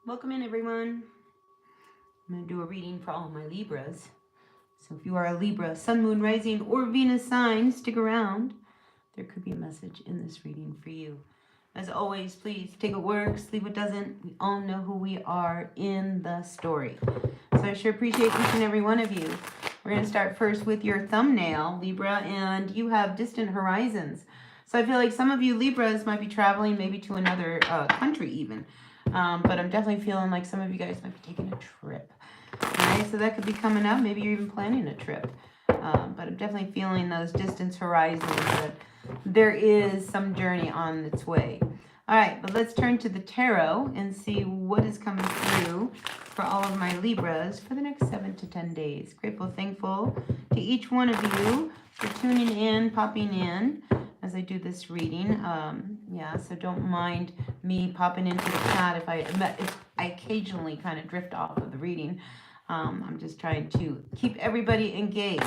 Welcome in, everyone. I'm going to do a reading for all my Libras. So if you are a Libra, Sun, Moon, Rising, or Venus sign, stick around. There could be a message in this reading for you. As always, please take what works, leave what doesn't. We all know who we are in the story. So I sure appreciate each and every one of you. We're going to start first with your thumbnail, Libra, and you have distant horizons. So I feel like some of you Libras might be traveling maybe to another country even. But I'm definitely feeling like some of you guys might be taking a trip. All right, so that could be coming up. Maybe you're even planning a trip. But I'm definitely feeling those distance horizons that there is some journey on its way. All right, but let's turn to the tarot and see what is coming through for all of my Libras for the next 7 to 10 days. Grateful, thankful to each one of you for tuning in, popping in as I do this reading. Yeah, so don't mind me popping into the chat if I occasionally kind of drift off of the reading. I'm just trying to keep everybody engaged.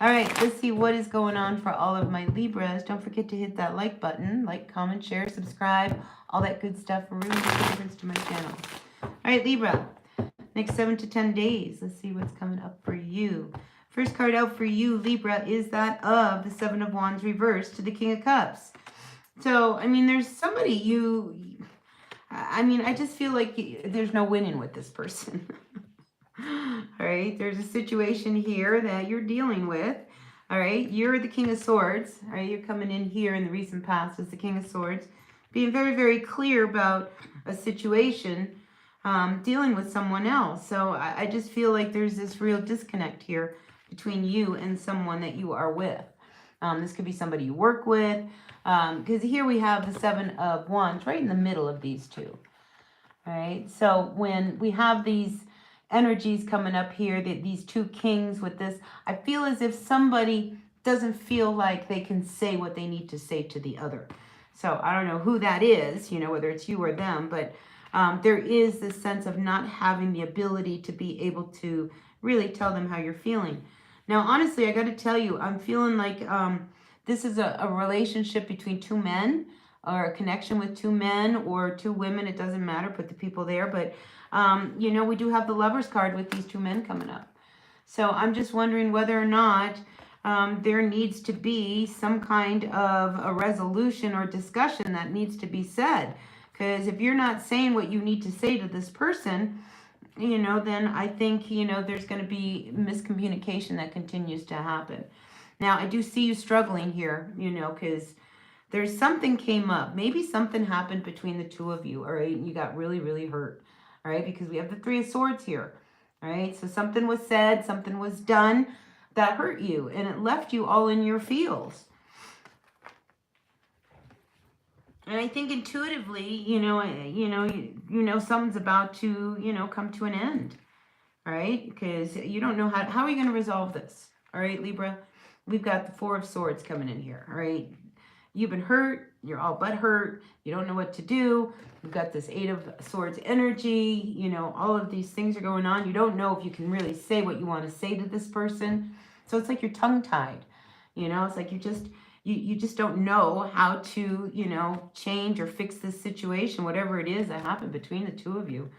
All right, let's see what is going on for all of my Libras. Don't forget to hit that like button, like, comment, share, subscribe, all that good stuff really makes a difference to my channel. All right, Libra, next 7 to 10 days. Let's see what's coming up for you. First card out for you, Libra, is that of the Seven of Wands reversed to the King of Cups. So, I mean, there's somebody I just feel like there's no winning with this person. All right, there's a situation here that you're dealing with. All right, you're the King of Swords. All right, you're coming in here in the recent past as the King of Swords, being very, very clear about a situation, dealing with someone else. So I just feel like there's this real disconnect here between you and someone that you are with. This could be somebody you work with, because here we have the Seven of Wands right in the middle of these two. All right, so when we have these energies coming up here, these two kings with this, I feel as if somebody doesn't feel like they can say what they need to say to the other. So I don't know who that is, whether it's you or them, but there is this sense of not having the ability to be able to really tell them how you're feeling. Now, honestly, I got to tell you, I'm feeling like this is a relationship between two men, or a connection with two men or two women. It doesn't matter, put the people there. But, we do have the Lovers card with these two men coming up. So I'm just wondering whether or not there needs to be some kind of a resolution or discussion that needs to be said. Because if you're not saying what you need to say to this person, then I think, there's going to be miscommunication that continues to happen. Now, I do see you struggling here, because there's something came up. Maybe something happened between the two of you, all right? You got really, really hurt, all right? Because we have the Three of Swords here, all right? So something was said, something was done that hurt you, and it left you all in your feels. And I think intuitively, something's about to, come to an end, all right? Because you don't know how are you going to resolve this, all right, Libra? We've got the Four of Swords coming in here, all right? You've been hurt. You're all but hurt. You don't know what to do. We've got this Eight of Swords energy. All of these things are going on. You don't know if you can really say what you want to say to this person. So it's like you're tongue-tied. It's like you just don't know how to, change or fix this situation, whatever it is that happened between the two of you.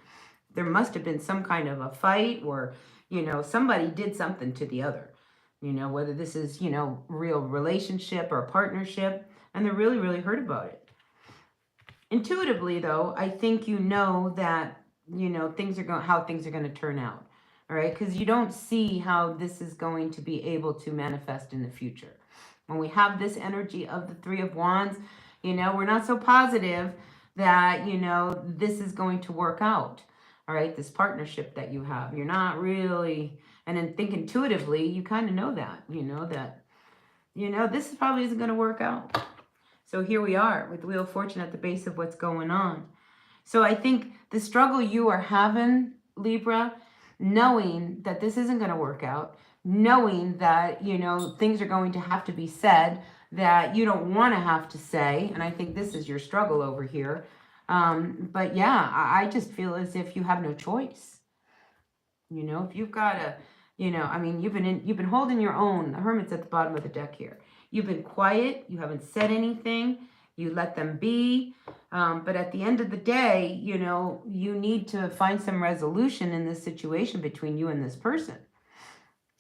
There must have been some kind of a fight or, somebody did something to the other. Whether this is, real relationship or partnership, and they're really, really hurt about it. Intuitively, though, I think that, how things are going to turn out, all right? Because you don't see how this is going to be able to manifest in the future. When we have this energy of the Three of Wands, we're not so positive that, this is going to work out, all right? This partnership that you have, you're not really, and then think intuitively, you kind of know that, this probably isn't going to work out. So here we are with the Wheel of Fortune at the base of what's going on. So I think the struggle you are having, Libra, knowing that this isn't going to work out, knowing that, things are going to have to be said that you don't want to have to say. And I think this is your struggle over here. But yeah, I just feel as if you have no choice. If you've got a, you've been holding your own. The Hermit's at the bottom of the deck here. You've been quiet. You haven't said anything. You let them be. But at the end of the day, you know, you need to find some resolution in this situation between you and this person.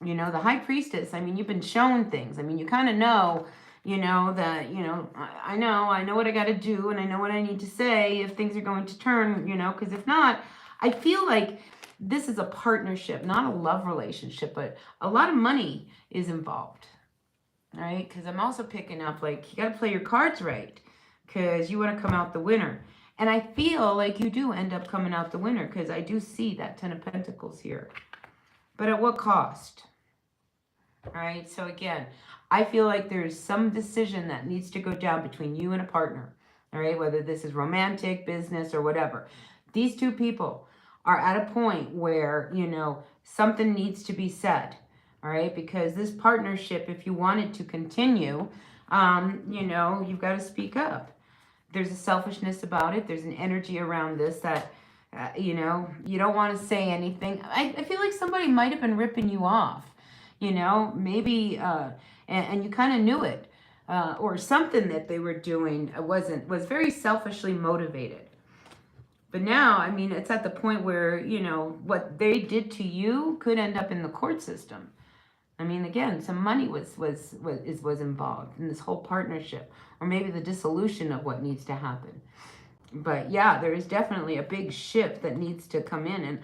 You know, the High Priestess, I mean, you've been shown things. I mean, you kind of know, you know, that, you know, I know what I got to do, and I know what I need to say if things are going to turn, you know, because if not, I feel like this is a partnership, not a love relationship, but a lot of money is involved, right? Because I'm also picking up, like, you got to play your cards right, because you want to come out the winner. And I feel like you do end up coming out the winner, because I do see that 10 of Pentacles here. But at what cost? All right, so again, I feel like there's some decision that needs to go down between you and a partner. All right, whether this is romantic, business, or whatever. These two people are at a point where, you know, something needs to be said. All right, because this partnership, if you want it to continue, you know, you've got to speak up. There's a selfishness about it. There's an energy around this that, you know, you don't want to say anything. I feel like somebody might have been ripping you off. You know, maybe, and you kind of knew it, or something that they were doing was very selfishly motivated. But now, I mean, it's at the point where, you know, what they did to you could end up in the court system. I mean, again, some money was involved in this whole partnership, or maybe the dissolution of what needs to happen. But yeah, there is definitely a big shift that needs to come in. And,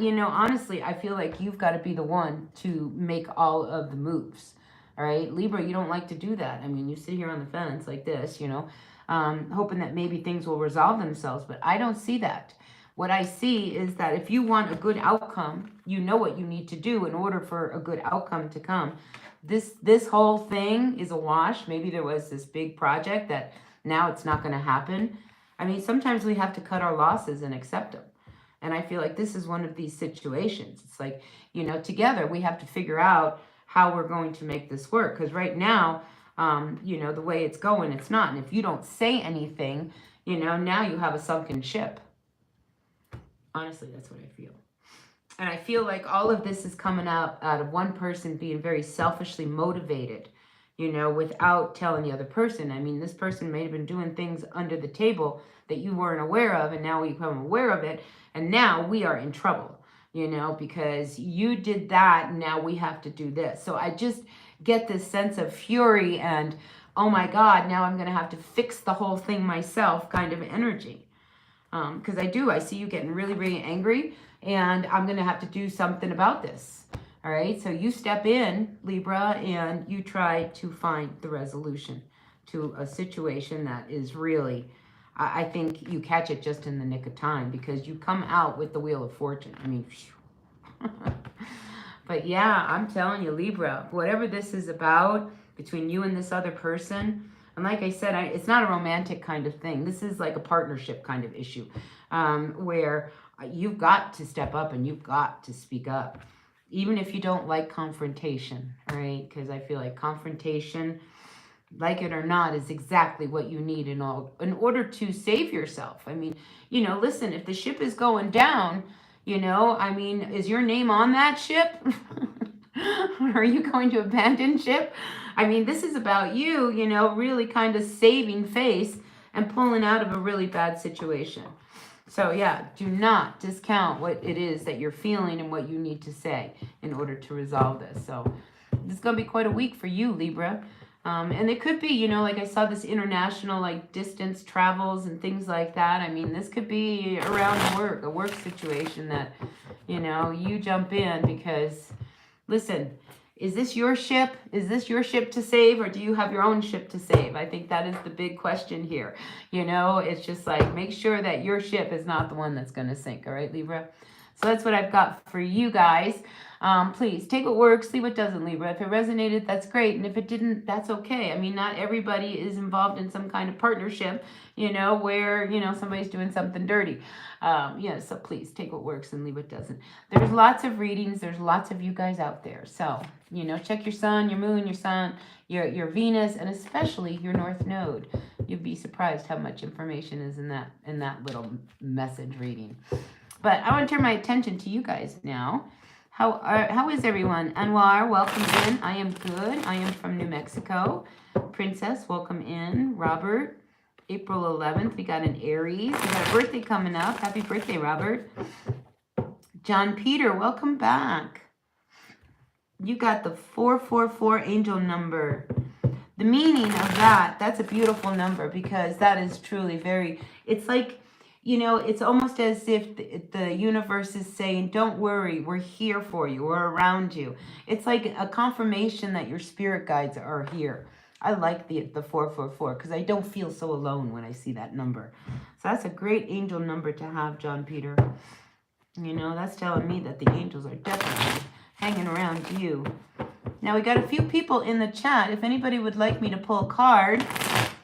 you know, honestly, I feel like you've got to be the one to make all of the moves. All right, Libra, you don't like to do that. I mean, you sit here on the fence like this, you know, hoping that maybe things will resolve themselves. But I don't see that. What I see is that if you want a good outcome, you know what you need to do in order for a good outcome to come. This whole thing is a wash. Maybe there was this big project that now it's not going to happen. I mean, sometimes we have to cut our losses and accept them. And I feel like this is one of these situations. It's like, you know, together we have to figure out how we're going to make this work. Because right now, you know, the way it's going, it's not. And if you don't say anything, you know, now you have a sunken ship. Honestly, that's what I feel. And I feel like all of this is coming out of one person being very selfishly motivated, you know, without telling the other person. I mean, this person may have been doing things under the table that you weren't aware of, and now we become aware of it, and now we are in trouble, you know, because you did that, and now we have to do this. So I just get this sense of fury and, oh my God, now I'm going to have to fix the whole thing myself kind of energy. Because I see you getting really, really angry, and I'm going to have to do something about this. All right, so you step in, Libra, and you try to find the resolution to a situation that is really, I think you catch it just in the nick of time, because you come out with the Wheel of Fortune. I mean, but yeah, I'm telling you, Libra, whatever this is about between you and this other person, and like I said, it's not a romantic kind of thing. This is like a partnership kind of issue, where you've got to step up and you've got to speak up. Even if you don't like confrontation, right? Because I feel like confrontation, like it or not, is exactly what you need in order to save yourself. I mean, you know, listen, if the ship is going down, you know, I mean, is your name on that ship? Are you going to abandon ship? I mean, this is about you, you know, really kind of saving face and pulling out of a really bad situation. So yeah, do not discount what it is that you're feeling and what you need to say in order to resolve this. So this is going to be quite a week for you, Libra. And it could be, you know, like I saw this international, like distance travels and things like that. I mean, this could be around work, a work situation that, you know, you jump in because, listen, is this your ship? Is this your ship to save, or do you have your own ship to save? I think that is the big question here. You know, it's just like, make sure that your ship is not the one that's going to sink. All right, Libra? So that's what I've got for you guys. Please take what works, see what doesn't, Libra. If it resonated, that's great. And if it didn't, that's okay. I mean, not everybody is involved in some kind of partnership, you know, where, you know, somebody's doing something dirty. Yeah, so please take what works and leave what doesn't. There's lots of readings. There's lots of you guys out there. So, you know, check your sun, your moon, your sun, your Venus, and especially your North Node. You'd be surprised how much information is in that little message reading. But I want to turn my attention to you guys now. How is everyone? Anwar, welcome in. I am good. I am from New Mexico. Princess, welcome in. Robert, April 11th, we got an Aries. We got a birthday coming up. Happy birthday, Robert. John Peter, welcome back. You got the 444 angel number. The meaning of that's a beautiful number, because that is truly very, it's like, you know, it's almost as if the universe is saying, don't worry, we're here for you, we're around you. It's like a confirmation that your spirit guides are here. I like the 444 because I don't feel so alone when I see that number. So that's a great angel number to have, John Peter. You know, that's telling me that the angels are definitely hanging around you. Now, we got a few people in the chat. If anybody would like me to pull a card,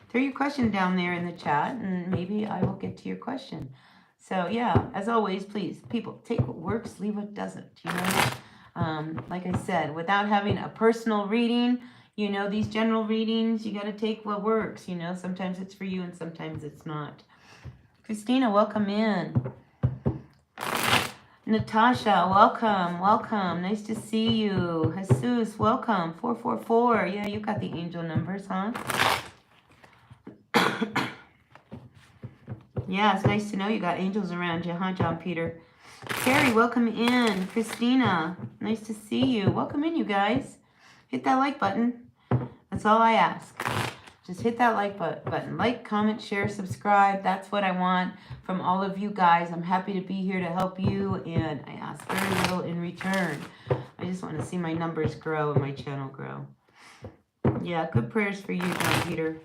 throw your question down there in the chat, and maybe I will get to your question. So, yeah, as always, please, people, take what works, leave what doesn't, you know. Like I said, without having a personal reading, you know, these general readings, you got to take what works, you know. Sometimes it's for you and sometimes it's not. Christina, welcome in. Natasha, welcome, welcome. Nice to see you. Jesus, welcome. 444. Yeah, you got the angel numbers, huh? Yeah, it's nice to know you got angels around you, huh, John Peter? Carrie, welcome in. Christina, nice to see you. Welcome in, you guys. Hit that like button. That's all I ask. Just hit that like button. Like, comment, share, subscribe. That's what I want from all of you guys. I'm happy to be here to help you, and I ask very little in return. I just want to see my numbers grow and my channel grow. Yeah, good prayers for you, John Peter.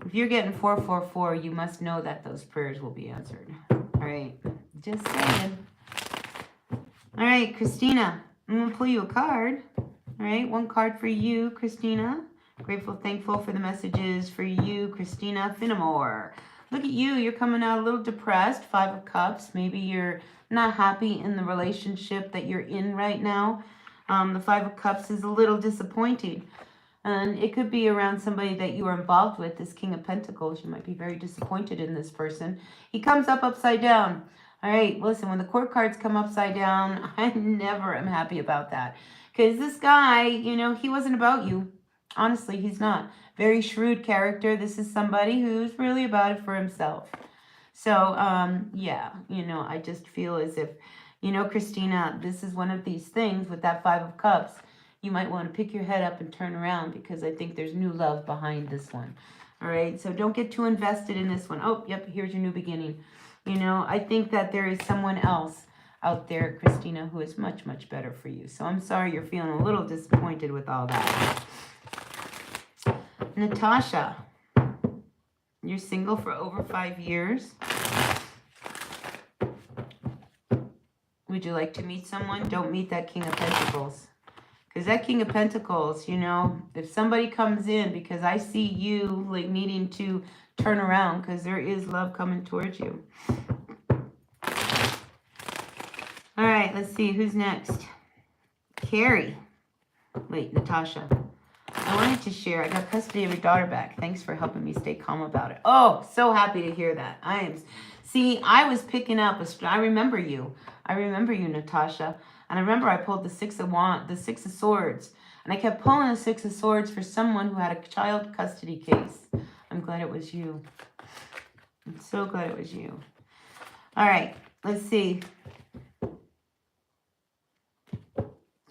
If you're getting 444, you must know that those prayers will be answered. All right, just saying. All right, Christina, I'm going to pull you a card. All right, one card for you, Christina. Grateful, thankful for the messages for you, Christina Finnemore. Look at you. You're coming out a little depressed. 5 of Cups. Maybe you're not happy in the relationship that you're in right now. The 5 of Cups is a little disappointing. And it could be around somebody that you are involved with, this King of Pentacles. You might be very disappointed in this person. He comes up upside down. All right, listen, when the court cards come upside down, I never am happy about that. Because this guy, you know, he wasn't about you. Honestly, he's not. Very shrewd character. This is somebody who's really about it for himself. So, yeah, you know, I just feel as if, you know, Christina, this is one of these things with that 5 of Cups. You might want to pick your head up and turn around, because I think there's new love behind this one. All right, so don't get too invested in this one. Oh, yep, here's your new beginning. You know, I think that there is someone else out there, Christina, who is much, much better for you. So I'm sorry you're feeling a little disappointed with all that. Natasha, you're single for over 5 years. Would you like to meet someone? Don't meet that King of Pentacles. Because that King of Pentacles, you know, if somebody comes in, because I see you like needing to turn around, because there is love coming towards you. All right, let's see. Who's next? Carrie. Wait, Natasha. I wanted to share. I got custody of your daughter back. Thanks for helping me stay calm about it. Oh, so happy to hear that. See, I was picking up I remember you. I remember you, Natasha. And I remember I pulled the 6 of Swords. And I kept pulling the 6 of Swords for someone who had a child custody case. I'm glad it was you. I'm so glad it was you. All right, let's see.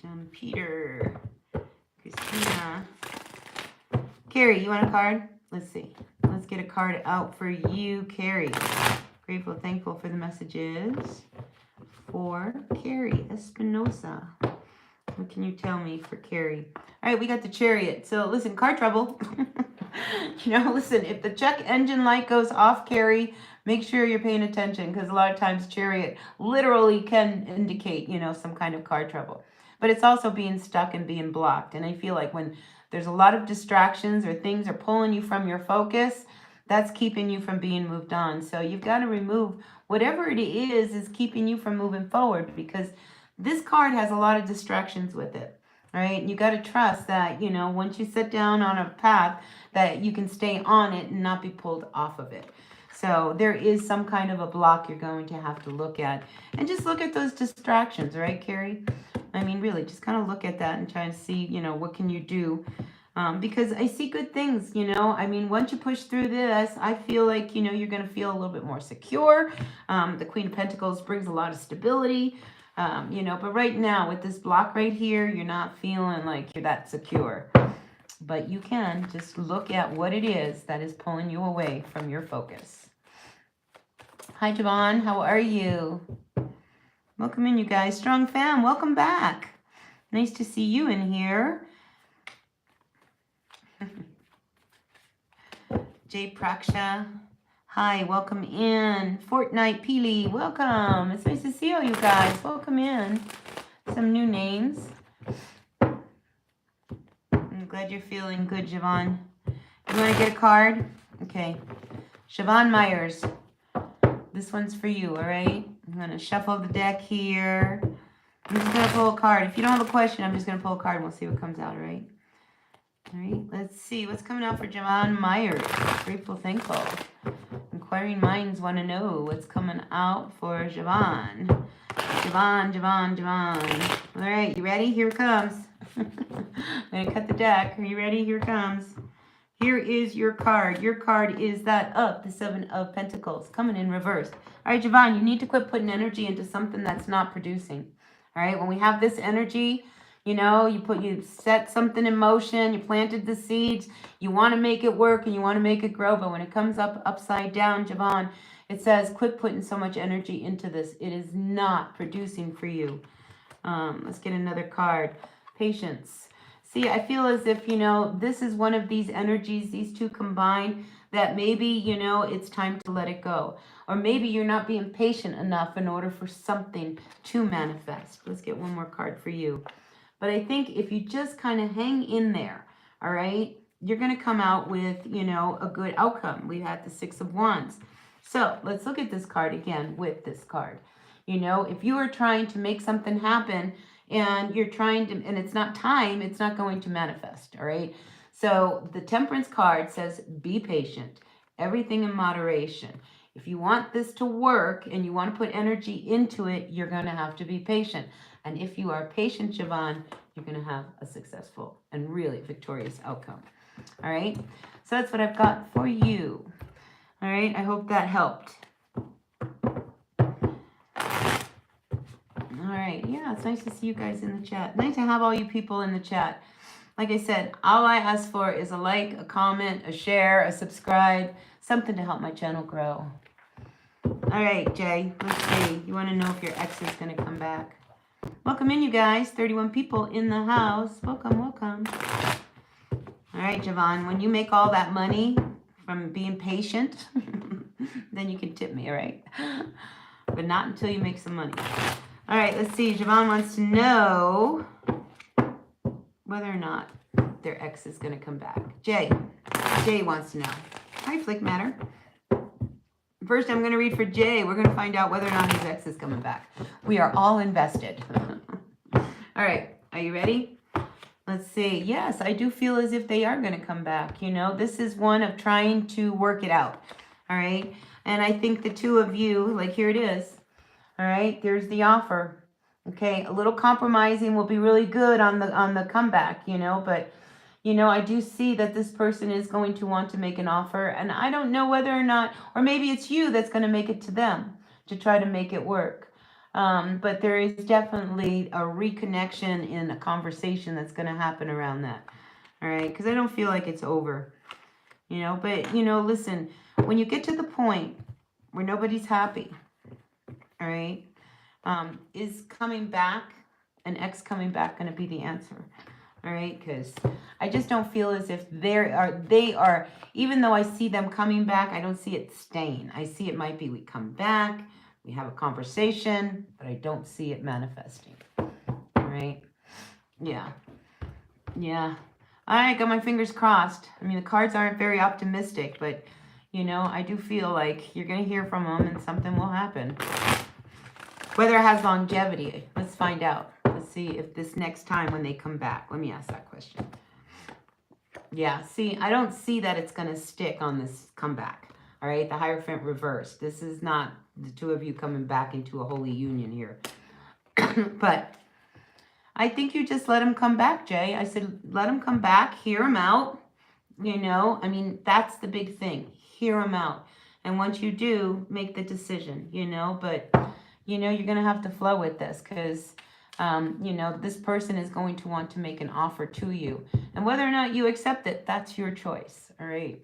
John Peter. Christina. Carrie, you want a card? Let's see. Let's get a card out for you, Carrie. Grateful, thankful for the messages for Carrie Espinosa. What can you tell me for Carrie? All right, we got the Chariot. So listen, car trouble. You know, listen, if the check engine light goes off, Carrie, make sure you're paying attention, because a lot of times Chariot literally can indicate, you know, some kind of car trouble. But it's also being stuck and being blocked. And I feel like when there's a lot of distractions or things are pulling you from your focus, that's keeping you from being moved on. So you've got to remove whatever it is keeping you from moving forward, because this card has a lot of distractions with it. Right? And you got to trust that, you know, once you sit down on a path, that you can stay on it and not be pulled off of it. So there is some kind of a block you're going to have to look at. And just look at those distractions, right, Carrie? I mean, really, just kind of look at that and try and see, you know, what can you do Because I see good things, you know. I mean, once you push through this, I feel like, you know, you're going to feel a little bit more secure. The Queen of Pentacles brings a lot of stability, you know, but right now with this block right here, you're not feeling like you're that secure. But you can just look at what it is that is pulling you away from your focus. Hi, Javon. How are you? Welcome in, you guys. Strong fam, welcome back. Nice to see you in here. Jay Praksha. Hi, welcome in. Fortnite Peely, welcome. It's nice to see all you guys. Welcome in. Some new names. I'm glad you're feeling good, Javon. You want to get a card? Okay. Siobhan Myers. This one's for you, all right? I'm going to shuffle the deck here. I'm just going to pull a card. If you don't have a question, I'm just going to pull a card and we'll see what comes out, all right? All right, let's see. What's coming out for Javon Myers? Grateful, thankful. Inquiring minds want to know what's coming out for Javon. Javon. All right, you ready? Here it comes. I'm going to cut the deck. Are you ready? Here it comes. Here is your card. Your card is that of the Seven of Pentacles coming in reverse. All right, Javon, you need to quit putting energy into something that's not producing. All right, when we have this energy, you know, you set something in motion, you planted the seeds, you want to make it work and you want to make it grow, but when it comes up upside down, Javon, it says quit putting so much energy into this. It is not producing for you. Let's get another card. Patience. See, I feel as if, you know, this is one of these energies, these two combined, that maybe, you know, it's time to let it go. Or maybe you're not being patient enough in order for something to manifest. Let's get one more card for you. But I think if you just kind of hang in there, all right, you're going to come out with, you know, a good outcome. We had the Six of Wands. So let's look at this card again with this card. You know, if you are trying to make something happen and you're trying to, and it's not time, it's not going to manifest, all right? So the Temperance card says, be patient, everything in moderation. If you want this to work and you want to put energy into it, you're going to have to be patient. And if you are patient, Javon, you're going to have a successful and really victorious outcome. All right? So that's what I've got for you. All right? I hope that helped. All right. Yeah, it's nice to see you guys in the chat. Nice to have all you people in the chat. Like I said, all I ask for is a like, a comment, a share, a subscribe, something to help my channel grow. All right, Jay, let's see. You want to know if your ex is going to come back. Welcome in, you guys. 31 people in the house. Welcome, welcome. All right, Javon, when you make all that money from being patient, then you can tip me, all right? But not until you make some money. All right, let's see. Javon wants to know whether or not their ex is going to come back. Jay wants to know. Hi, Flick Matter. First, I'm going to read for Jay. We're going to find out whether or not his ex is coming back. We are all invested. All right, are you ready? Let's see. Yes, I do feel as if they are going to come back. You know, this is one of trying to work it out. All right, and I think the two of you, like here it is. All right, there's the offer. Okay, a little compromising will be really good on the comeback, you know, but you know, I do see that this person is going to want to make an offer, and I don't know whether or not, or maybe it's you that's going to make it to them to try to make it work. But there is definitely a reconnection in a conversation that's going to happen around that. All right, because I don't feel like it's over, you know, but you know, listen, when you get to the point where nobody's happy, all right, is coming back, an ex coming back, going to be the answer? All right, because I just don't feel as if they are, even though I see them coming back, I don't see it staying. I see it might be we come back, we have a conversation, but I don't see it manifesting. All right, yeah. All right, got my fingers crossed. I mean, the cards aren't very optimistic, but, you know, I do feel like you're going to hear from them and something will happen. Whether it has longevity, let's find out. Let's see if this next time when they come back. Let me ask that question. Yeah, see, I don't see that it's going to stick on this comeback. All right, the Hierophant reversed. This is not the two of you coming back into a holy union here. But I think you just let him come back, Jay. I said, let him come back, hear him out. You know, I mean, that's the big thing. Hear him out. And once you do, make the decision, you know. But, you know, you're going to have to flow with this because, you know, this person is going to want to make an offer to you. And whether or not you accept it, that's your choice. All right.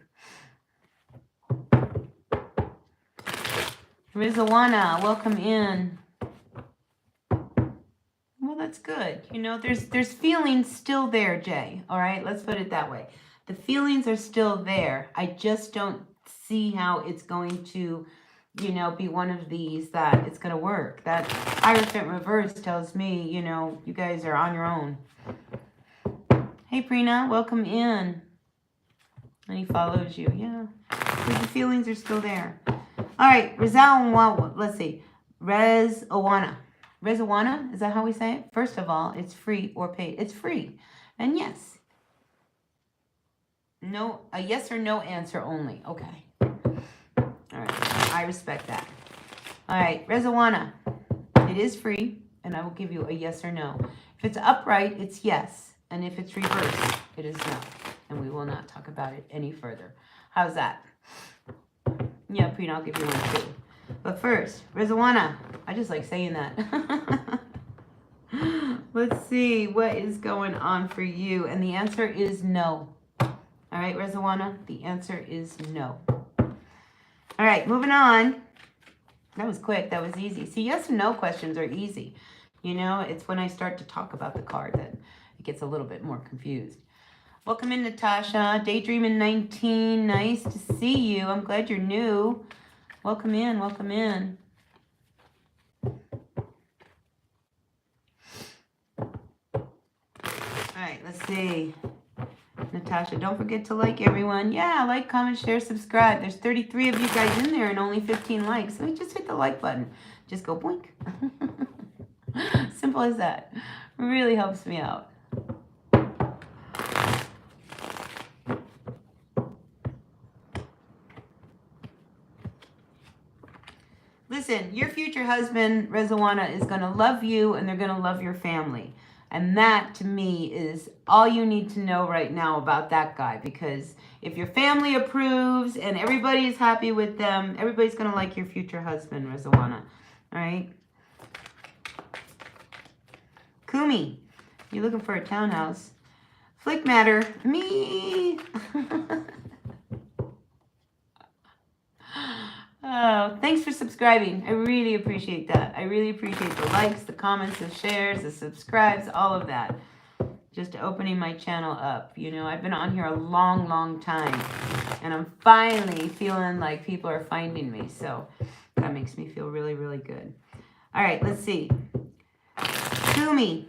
Rizwana, welcome in. Well, that's good. You know, there's feelings still there, Jay. All right, let's put it that way. The feelings are still there. I just don't see how it's going to, you know, be one of these that it's going to work. That Hierophant reverse tells me, you know, you guys are on your own. Hey, Prina, welcome in. And he follows you. Yeah, but the feelings are still there. All right, let's see. Rezawana, is that how we say it? First of all, it's free or paid. It's free. And yes. No, a yes or no answer only. Okay. All right, I respect that. All right, Rezawana, it is free, and I will give you a yes or no. If it's upright, it's yes. And if it's reversed, it is no. And we will not talk about it any further. How's that? Yeah, Prina, I'll give you one too. But first, Rizwana, I just like saying that. Let's see what is going on for you. And the answer is no. All right, Rizwana, the answer is no. All right, moving on. That was quick. That was easy. See, yes and no questions are easy. You know, it's when I start to talk about the card that it gets a little bit more confused. Welcome in, Natasha. Daydreaming 19. Nice to see you. I'm glad you're new. Welcome in. Welcome in. All right, let's see. Natasha, don't forget to like everyone. Yeah, like, comment, share, subscribe. There's 33 of you guys in there and only 15 likes. So just hit the like button. Just go blink. Simple as that. Really helps me out. Listen, your future husband, Rezawana, is going to love you and they're going to love your family. And that, to me, is all you need to know right now about that guy. Because if your family approves and everybody is happy with them, everybody's going to like your future husband, Rezawana. All right? Kumi, you're looking for a townhouse. Flick matter, me. Oh, thanks for subscribing. I really appreciate that. I really appreciate the likes, the comments, the shares, the subscribes, all of that. Just opening my channel up. You know, I've been on here a long, long time. And I'm finally feeling like people are finding me. So that makes me feel really, really good. All right, let's see. Kumi.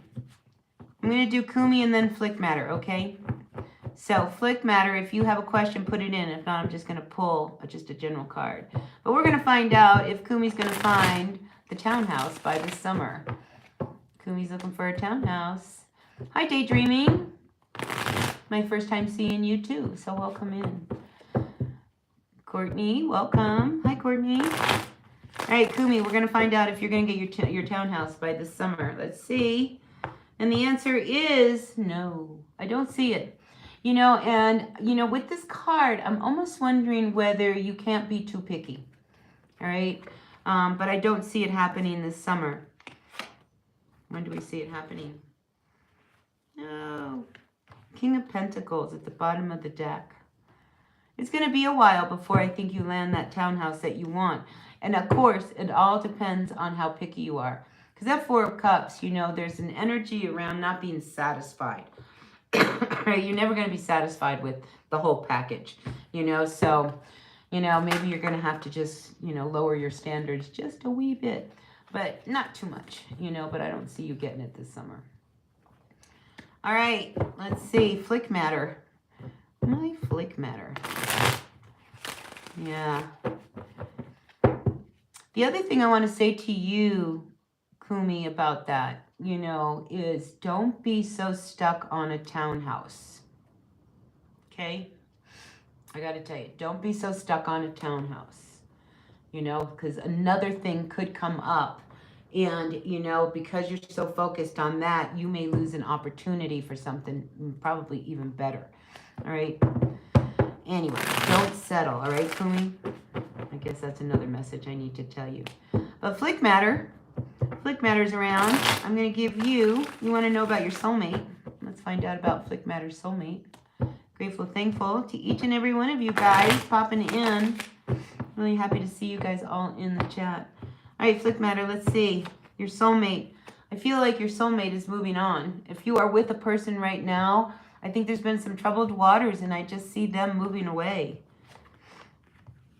I'm going to do Kumi and then Flick Matter, okay? So, Flick Matter, if you have a question, put it in. If not, I'm just going to pull just a general card. But we're going to find out if Kumi's going to find the townhouse by this summer. Kumi's looking for a townhouse. Hi, Daydreaming. My first time seeing you, too. So, welcome in. Courtney, welcome. Hi, Courtney. All right, Kumi, we're going to find out if you're going to get your townhouse by this summer. Let's see. And the answer is no. I don't see it. You know, and, you know, with this card, I'm almost wondering whether you can't be too picky. All right? But I don't see it happening this summer. When do we see it happening? No. King of Pentacles at the bottom of the deck. It's going to be a while before I think you land that townhouse that you want. And, of course, it all depends on how picky you are. Because that Four of Cups, you know, there's an energy around not being satisfied. You're never going to be satisfied with the whole package, you know, so, you know, maybe you're going to have to just, you know, lower your standards just a wee bit, but not too much, you know, but I don't see you getting it this summer. All right, let's see, Flick Matter. My Flick Matter. Yeah. The other thing I want to say to you, Kumi, about that, you know, is don't be so stuck on a townhouse. Okay? I got to tell you, don't be so stuck on a townhouse. You know, because another thing could come up And, you know, because you're so focused on that, you may lose an opportunity for something probably even better. All right. Anyway, don't settle. All right, Kumi? I guess that's another message I need to tell you. But Flick Matter's around. I'm going to give you want to know about your soulmate. Let's find out about Flick Matter's soulmate. Grateful, thankful to each and every one of you guys popping in. Really happy to see you guys all in the chat. All right, Flick Matter, let's see. Your soulmate. I feel like your soulmate is moving on. If you are with a person right now, I think there's been some troubled waters, and I just see them moving away.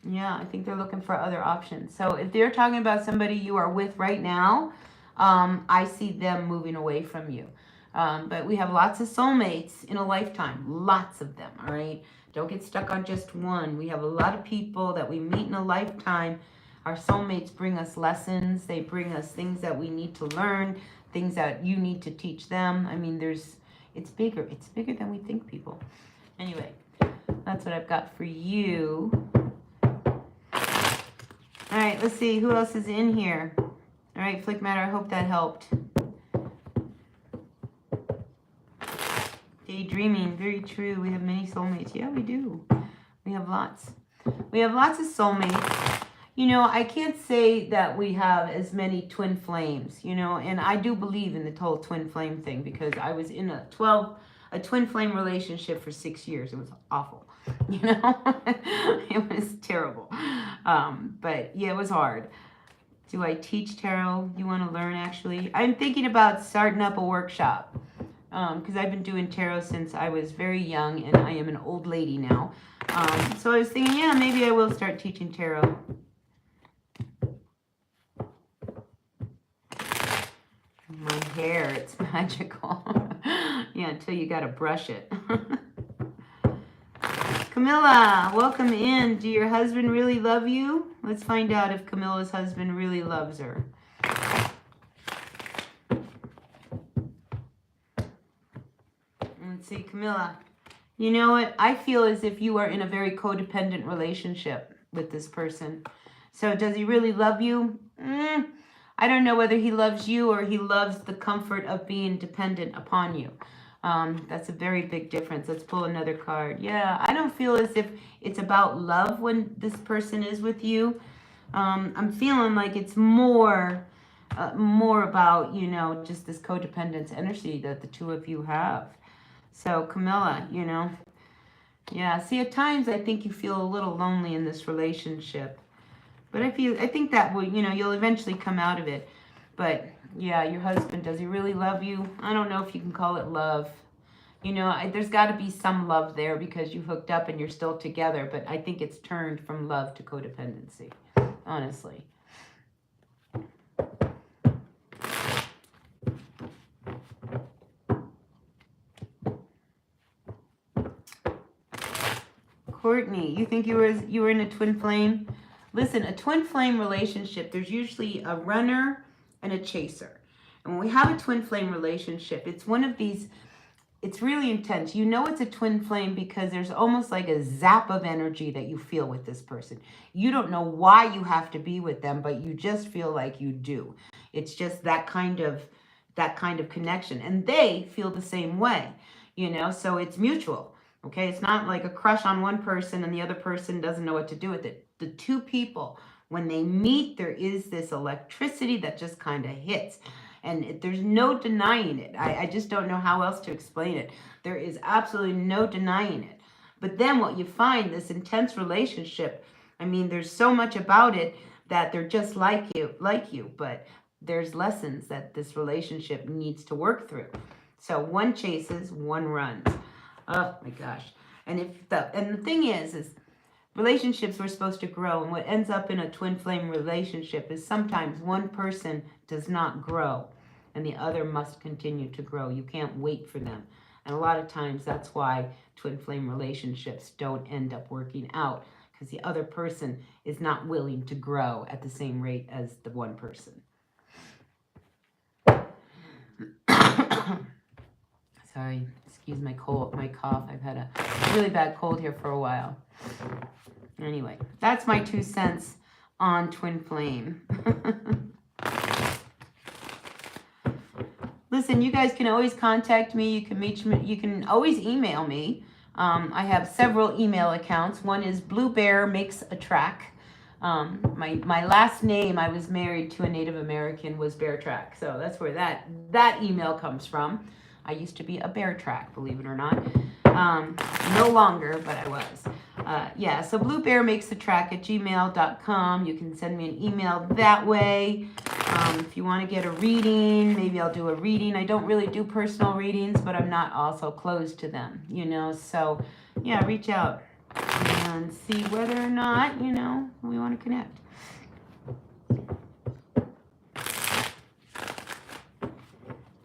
Yeah, I think they're looking for other options. So if they're talking about somebody you are with right now, I see them moving away from you. But we have lots of soulmates in a lifetime. Lots of them, all right? Don't get stuck on just one. We have a lot of people that we meet in a lifetime. Our soulmates bring us lessons. They bring us things that we need to learn, things that you need to teach them. I mean, it's bigger. It's bigger than we think, people. Anyway, that's what I've got for you. All right, let's see. Who else is in here? All right, Flick Matter, I hope that helped. Daydreaming, very true. We have many soulmates. Yeah, we do. We have lots. We have lots of soulmates. You know, I can't say that we have as many twin flames, you know, and I do believe in the whole twin flame thing because I was in a twin flame relationship for 6 years. It was awful, you know. It was terrible. But yeah, it was hard. Do I teach tarot? You want to learn, actually? I'm thinking about starting up a workshop because I've been doing tarot since I was very young, and I am an old lady now. So I was thinking, yeah, maybe I will start teaching tarot. My hair, it's magical. Yeah, until you gotta brush it. Camilla, welcome in. Do your husband really love you? Let's find out if Camilla's husband really loves her. Let's see, Camilla. You know what? I feel as if you are in a very codependent relationship with this person. So does he really love you? I don't know whether he loves you or he loves the comfort of being dependent upon you. That's a very big difference. Let's pull another card. Yeah, I don't feel as if it's about love when this person is with you. I'm feeling like it's more about, you know, just this codependence energy that the two of you have. So Camilla, you know, yeah, see, at times I think you feel a little lonely in this relationship. But I think that will, you know, you'll eventually come out of it. But yeah, your husband, does he really love you? I don't know if you can call it love. You know, there's got to be some love there because you hooked up and you're still together. But I think it's turned from love to codependency, honestly. Courtney, you think you were in a twin flame? Listen, a twin flame relationship, there's usually a runner and a chaser. And when we have a twin flame relationship, it's one of these, it's really intense. You know it's a twin flame because there's almost like a zap of energy that you feel with this person. You don't know why you have to be with them, but you just feel like you do. It's just that kind of connection. And they feel the same way, you know, so it's mutual. Okay, it's not like a crush on one person and the other person doesn't know what to do with it. The two people, when they meet, there is this electricity that just kind of hits. And there's no denying it. I just don't know how else to explain it. There is absolutely no denying it. But then what you find, this intense relationship, I mean, there's so much about it that they're just like you, but there's lessons that this relationship needs to work through. So one chases, one runs. Oh my gosh. And the thing is relationships were supposed to grow, and what ends up in a twin flame relationship is sometimes one person does not grow and the other must continue to grow. You can't wait for them. And a lot of times that's why twin flame relationships don't end up working out, because the other person is not willing to grow at the same rate as the one person. Sorry, excuse my cough. I've had a really bad cold here for a while. Anyway, that's my 2 cents on twin flame. listen, you guys can always contact me. You can meet me. You can always email me. I have several email accounts. One is Bluebearmakesatrack. My last name, I was married to a Native American, was Bear Track. So that's where that email comes from. I used to be a Bear Track, believe it or not. No longer, but I was. Yeah, so bluebearmakesatrack@gmail.com. You can send me an email that way. If you want to get a reading, maybe I'll do a reading. I don't really do personal readings, but I'm not also closed to them, you know. So, yeah, reach out and see whether or not, you know, we want to connect.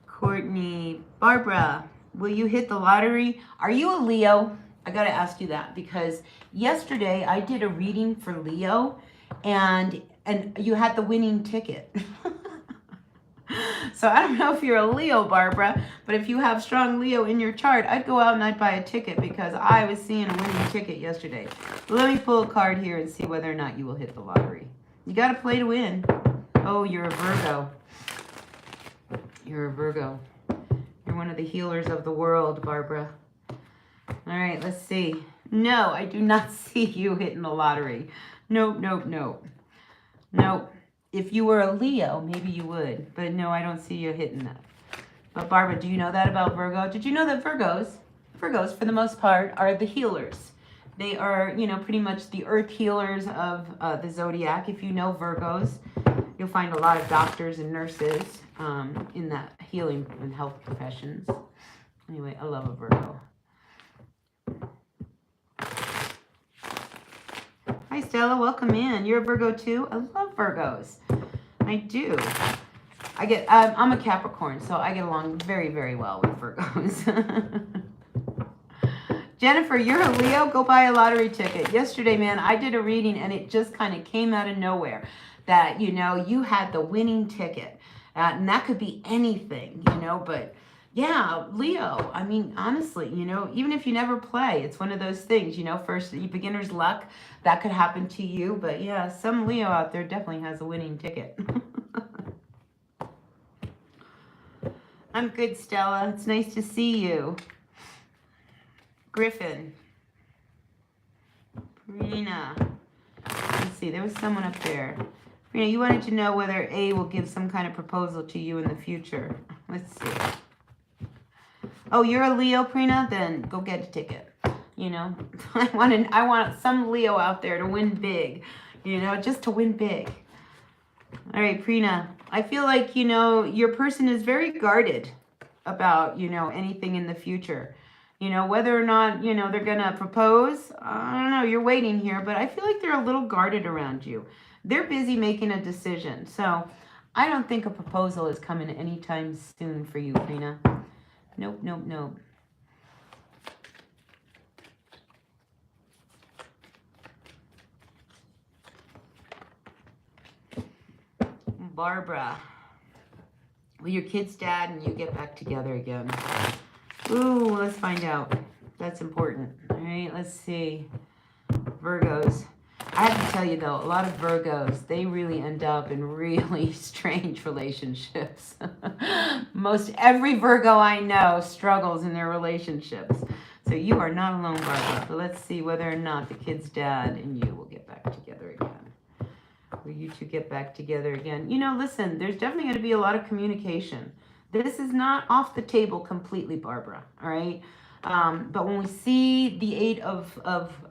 Courtney, Barbara, will you hit the lottery? Are you a Leo? I got to ask you that because yesterday I did a reading for Leo and you had the winning ticket. So I don't know if you're a Leo, Barbara, but if you have strong Leo in your chart, I'd go out and I'd buy a ticket because I was seeing a winning ticket yesterday. Let me pull a card here and see whether or not you will hit the lottery. You got to play to win. Oh, you're a Virgo. You're a Virgo. You're one of the healers of the world, Barbara. All right, let's see. No, I do not see you hitting the lottery. Nope, nope, nope. Nope. If you were a Leo, maybe you would. But no, I don't see you hitting that. But Barbara, do you know that about Virgo? Did you know that Virgos, for the most part, are the healers? They are, you know, pretty much the earth healers of the zodiac. If you know Virgos, you'll find a lot of doctors and nurses in that healing and health professions. Anyway, I love a Virgo. Hi, Stella. Welcome in. You're a Virgo too? I love Virgos. I do. I'm a Capricorn, so I get along very, very well with Virgos. Jennifer, you're a Leo? Go buy a lottery ticket. Yesterday, man, I did a reading, and it just kind of came out of nowhere that, you know, you had the winning ticket. And that could be anything, you know, but... yeah, Leo, I mean, honestly, you know, even if you never play, it's one of those things, you know, first, beginner's luck, that could happen to you. But yeah, some Leo out there definitely has a winning ticket. I'm good, Stella. It's nice to see you. Griffin. Rena. Let's see, there was someone up there. Rena, you wanted to know whether A will give some kind of proposal to you in the future. Let's see. Oh, you're a Leo, Prina? Then go get a ticket. You know, I want some Leo out there to win big. You know, just to win big. All right, Prina. I feel like, you know, your person is very guarded about, you know, anything in the future. You know, whether or not, you know, they're going to propose. I don't know. You're waiting here, but I feel like they're a little guarded around you. They're busy making a decision. So I don't think a proposal is coming anytime soon for you, Prina. Nope, nope, nope. Barbara. Will your kid's dad and you get back together again? Ooh, let's find out. That's important. All right, let's see. Virgos. I have to tell you, though, a lot of Virgos, they really end up in really strange relationships. Most every Virgo I know struggles in their relationships. So you are not alone, Barbara. But let's see whether or not the kid's dad and you will get back together again. Will you two get back together again? You know, listen, there's definitely going to be a lot of communication. This is not off the table completely, Barbara, all right? But when we see the Eight of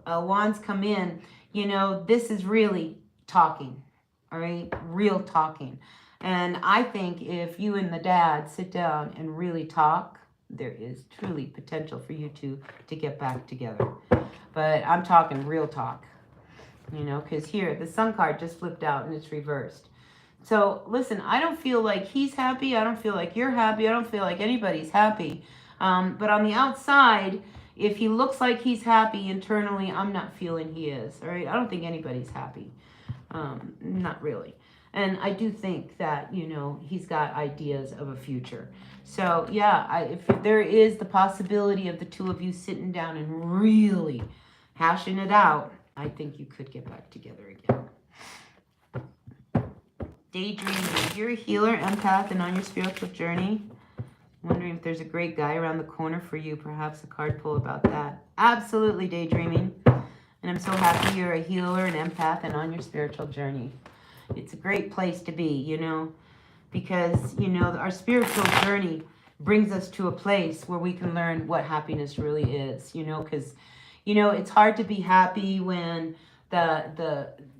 Wands come in, you know, this is really talking, all right? Real talking. And I think if you and the dad sit down and really talk, there is truly potential for you two to get back together. But I'm talking real talk, you know, because here, the Sun card just flipped out and it's reversed. So, listen, I don't feel like he's happy. I don't feel like you're happy. I don't feel like anybody's happy. But on the outside, if he looks like he's happy internally, I'm not feeling he is. All right, I don't think anybody's happy. Not really. And I do think that, you know, he's got ideas of a future. So, yeah, if there is the possibility of the two of you sitting down and really hashing it out, I think you could get back together again. Daydreaming. You're a healer, empath, and on your spiritual journey. Wondering if there's a great guy around the corner for you. Perhaps a card pull about that. Absolutely daydreaming. And I'm so happy you're a healer, an empath, and on your spiritual journey. It's a great place to be, you know, because, you know, our spiritual journey brings us to a place where we can learn what happiness really is, you know, because, you know, it's hard to be happy when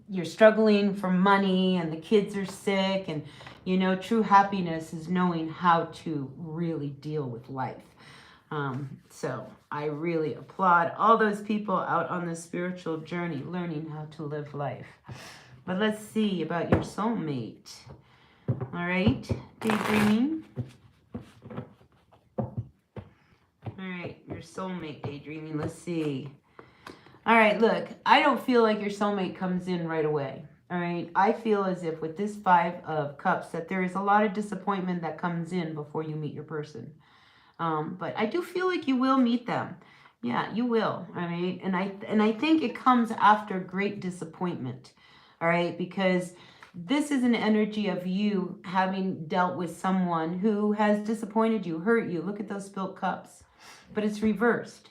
you're struggling for money and the kids are sick, and, you know, true happiness is knowing how to really deal with life. So I really applaud all those people out on the spiritual journey, learning how to live life. But let's see about your soulmate. All right, daydreaming. All right, your soulmate daydreaming. Let's see. All right, look, I don't feel like your soulmate comes in right away. All right, I feel as if with this 5 of Cups that there is a lot of disappointment that comes in before you meet your person. But I do feel like you will meet them. Yeah, you will. All right, and I think it comes after great disappointment. All right, because this is an energy of you having dealt with someone who has disappointed you, hurt you. Look at those spilt cups, but it's reversed.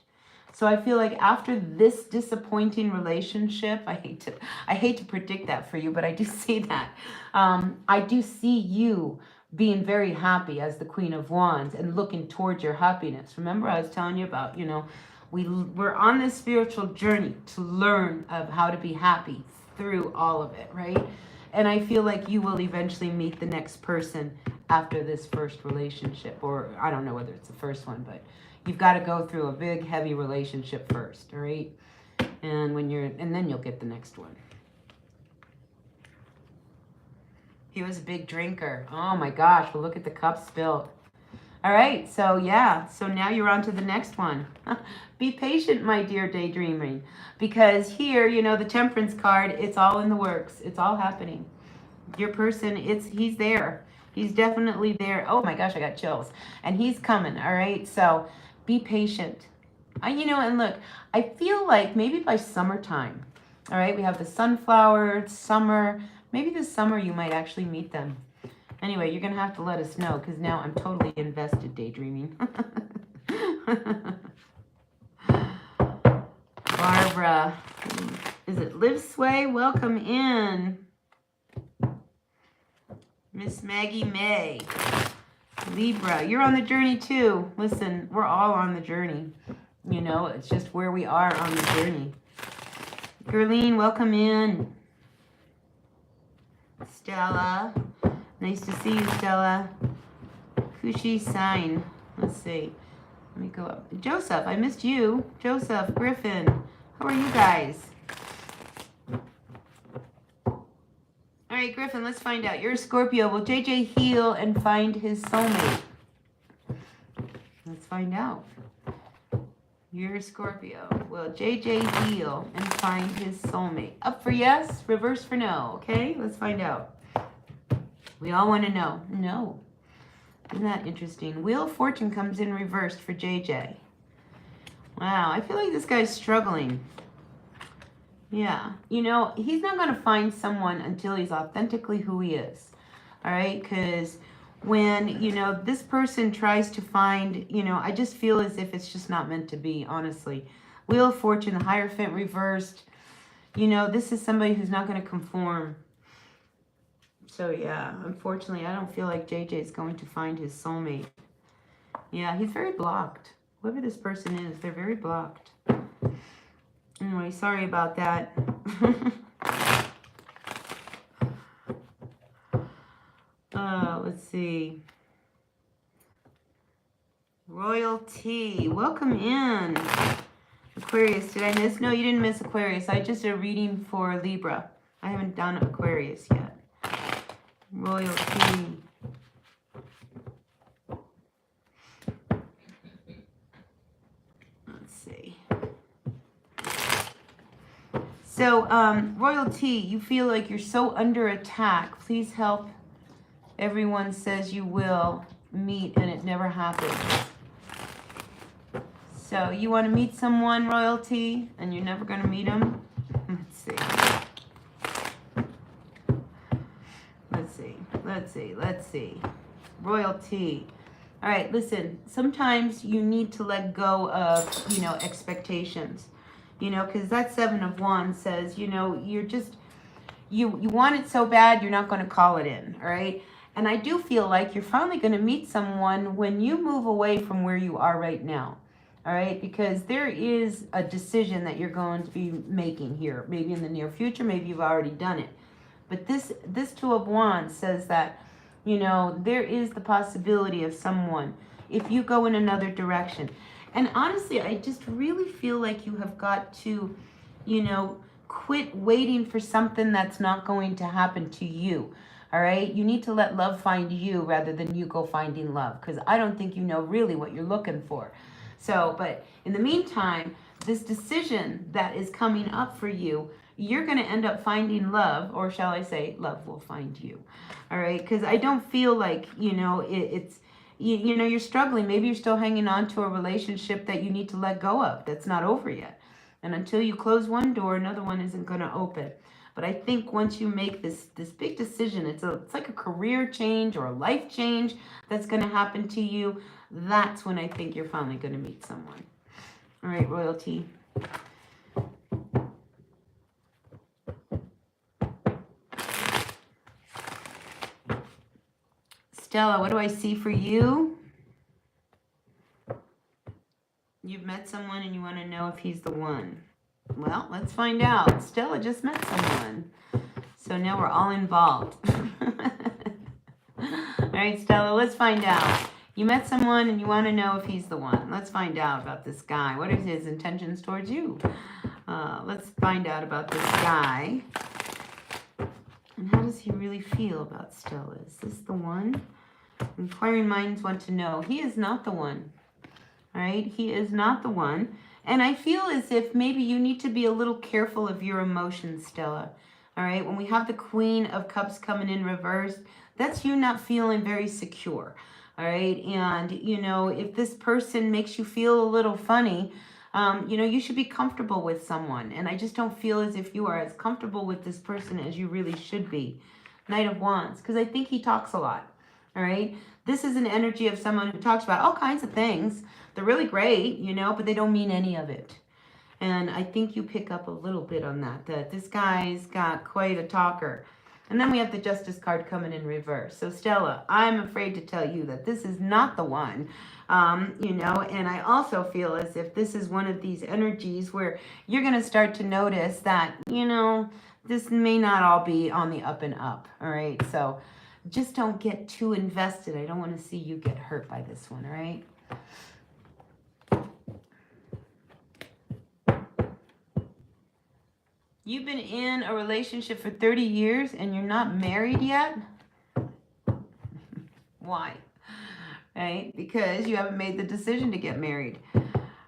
So I feel like after this disappointing relationship, I hate to predict that for you, but I do see that. I do see you being very happy as the Queen of Wands and looking towards your happiness. Remember, I was telling you about, you know, we're on this spiritual journey to learn of how to be happy through all of it, right? And I feel like you will eventually meet the next person after this first relationship, or I don't know whether it's the first one, but you've got to go through a big, heavy relationship first, all right? And then you'll get the next one. He was a big drinker. Oh my gosh, well look at the cup spilled. All right, so yeah, so now you're on to the next one. Be patient, my dear daydreaming, because here, you know, the Temperance card, it's all in the works. It's all happening. Your person, he's there. He's definitely there. Oh my gosh, I got chills. And he's coming, all right? So be patient. You know, and look, I feel like maybe by summertime, all right, we have the sunflower, summer. Maybe this summer you might actually meet them. Anyway, you're going to have to let us know because now I'm totally invested daydreaming. Barbara, is it Live Sway? Welcome in. Miss Maggie May. Libra, you're on the journey too. Listen, we're all on the journey. You know, it's just where we are on the journey. Gerline, welcome in. Stella, nice to see you, Stella. Kushi sign. Let's see. Let me go up. Joseph, I missed you. Joseph, Griffin, how are you guys? All right, Griffin, let's find out. You're a Scorpio. Will JJ heal and find his soulmate? Let's find out. You're a Scorpio. Will JJ heal and find his soulmate? Up for yes, reverse for no. Okay, let's find out. We all want to know. No. Isn't that interesting? Wheel of Fortune comes in reversed for JJ. Wow, I feel like this guy's struggling. Yeah, you know, he's not going to find someone until he's authentically who he is. All right, because when, you know, this person tries to find, you know, I just feel as if it's just not meant to be, honestly. Wheel of Fortune, the Hierophant reversed. You know, this is somebody who's not going to conform. So, yeah, unfortunately, I don't feel like JJ is going to find his soulmate. Yeah, he's very blocked. Whoever this person is, they're very blocked. Anyway, sorry about that. Let's see. Royalty, welcome in. Aquarius, did I miss? No, you didn't miss Aquarius. I just did a reading for Libra. I haven't done Aquarius yet. Royalty. Let's see. So, Royalty, you feel like you're so under attack. Please help. Everyone says you will meet and it never happens. So you want to meet someone, Royalty, and you're never going to meet them? Let's see. Let's see. Royalty. All right, listen, sometimes you need to let go of, you know, expectations, you know, because that Seven of Wands says, you know, you're just, you want it so bad, you're not going to call it in, all right? And I do feel like you're finally going to meet someone when you move away from where you are right now, all right? Because there is a decision that you're going to be making here, maybe in the near future, maybe you've already done it. But this Two of Wands says that, you know, there is the possibility of someone, if you go in another direction. And honestly, I just really feel like you have got to, you know, quit waiting for something that's not going to happen to you. All right? You need to let love find you rather than you go finding love, because I don't think you know really what you're looking for. So, but in the meantime, this decision that is coming up for you, you're going to end up finding love, or shall I say, love will find you. All right? Because I don't feel like, you know, it's, you know, you're struggling. Maybe you're still hanging on to a relationship that you need to let go of, that's not over yet. And until you close one door, another one isn't going to open. But I think once you make this big decision, it's like a career change or a life change that's going to happen to you. That's when I think you're finally going to meet someone. All right, royalty. Stella, what do I see for you? You've met someone and you want to know if he's the one. Well, let's find out. Stella just met someone. So now we're all involved. All right, Stella, let's find out. You met someone and you want to know if he's the one. Let's find out about this guy. What are his intentions towards you? Let's find out about this guy. And how does he really feel about Stella? Is this the one? Inquiring minds want to know. He is not the one. All right? He is not the one. And I feel as if maybe you need to be a little careful of your emotions, Stella. All right? When we have the Queen of Cups coming in reverse, that's you not feeling very secure. All right? And, you know, if this person makes you feel a little funny, you know, you should be comfortable with someone. And I just don't feel as if you are as comfortable with this person as you really should be. Knight of Wands. Because I think he talks a lot. All right? This is an energy of someone who talks about all kinds of things. They're really great, you know, but they don't mean any of it. And I think you pick up a little bit on that, that this guy's got quite a talker. And then we have the Justice card coming in reverse. So Stella, I'm afraid to tell you that this is not the one, you know, and I also feel as if this is one of these energies where you're going to start to notice that, you know, this may not all be on the up and up. All right. So just don't get too invested. I don't want to see you get hurt by this one. All right. You've been in a relationship for 30 years and you're not married yet? Why? Right? Because you haven't made the decision to get married.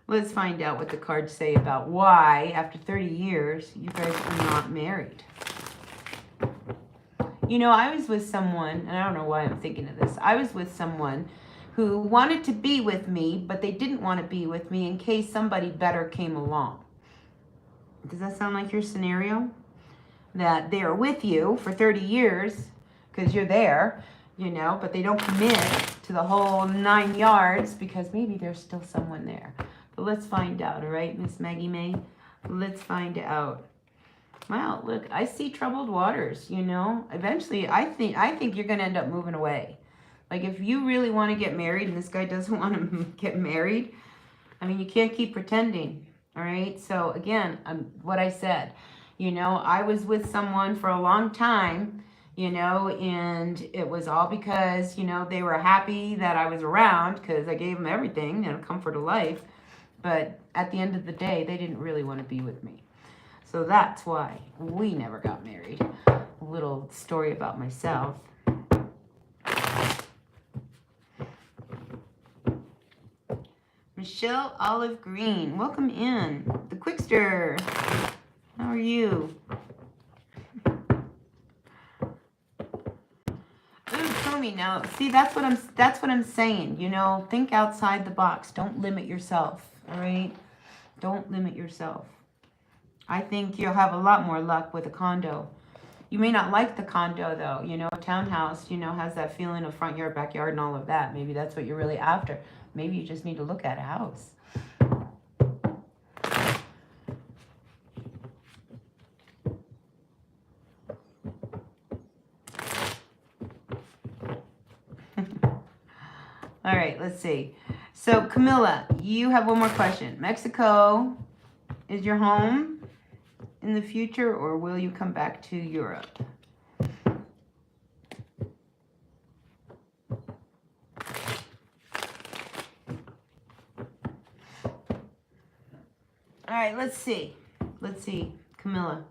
Let's find out what the cards say about why, after 30 years, you guys are not married. You know, I was with someone, and I don't know why I'm thinking of this. I was with someone who wanted to be with me, but they didn't want to be with me in case somebody better came along. Does that sound like your scenario? That they are with you for 30 years because you're there, you know, but they don't commit to the whole 9 yards because maybe there's still someone there. But let's find out, all right, Miss Maggie May? Let's find out. Wow, look, I see troubled waters, you know. Eventually, I think you're going to end up moving away. Like, if you really want to get married and this guy doesn't want to get married, I mean, you can't keep pretending. All right. So again, what I said, you know, I was with someone for a long time, you know, and it was all because, you know, they were happy that I was around because I gave them everything and a comfort of life. But at the end of the day, they didn't really want to be with me. So that's why we never got married. A little story about myself. Michelle Olive Green, welcome in. The Quickster, how are you? Ooh, show me now. See, that's what I'm saying. You know, think outside the box. Don't limit yourself. All right, don't limit yourself. I think you'll have a lot more luck with a condo. You may not like the condo though, you know, a townhouse, you know, has that feeling of front yard, backyard, and all of that. Maybe that's what you're really after. Maybe you just need to look at a house. All right, let's see. So Camilla, you have one more question. Mexico is your home in the future, or will you come back to Europe? All right, let's see. Let's see, Camilla.